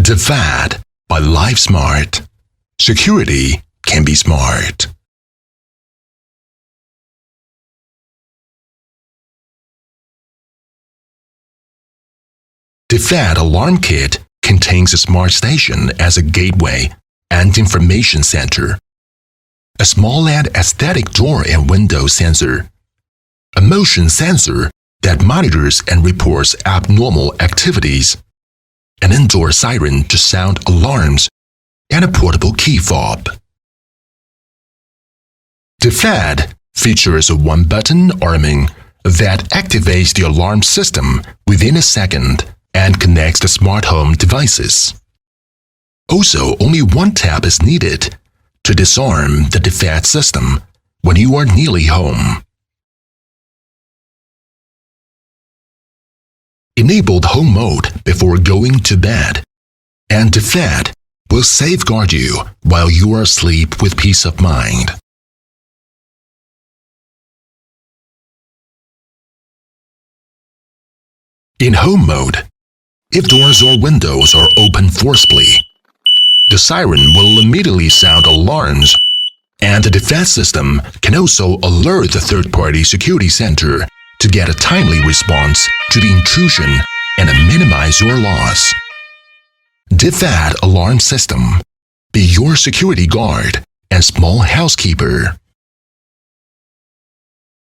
DEFED by LifeSmart. Security can be smart. DEFED alarm kit contains a smart station as a gateway and information center, a small and aesthetic door and window sensor, a motion sensor that monitors and reports abnormal activities, an indoor siren to sound alarms, and a portable key fob. DEFED features a one-button arming that activates the alarm system within a second and connects to smart home devices. Also, only one tap is needed to disarm the DEFED system when you are nearly home. Enable home mode before going to bed, and DEFED will safeguard you while you are asleep with peace of mind. In home mode, if doors or windows are open forcibly, the siren will immediately sound alarms, and the DEFED system can also alert the third-party security center to get a timely response to the intrusion and minimize your loss. DEFED alarm system. Be your security guard and small housekeeper.